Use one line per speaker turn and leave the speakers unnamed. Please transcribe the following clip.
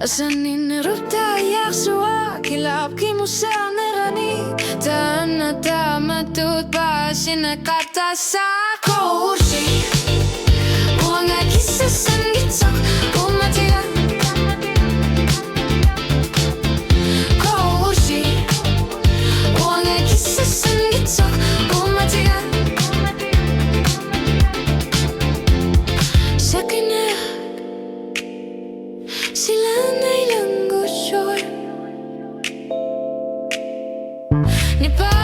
Asanin ruttajaksua, kilapki museonerani. Täynnä tämätut pääsinä katassa koursi. Muanga kissasen gitsok, kummatia. Koursi. Muanga kissasen gitsok, kummatia. Sakina. Sila nailang gusto ni pa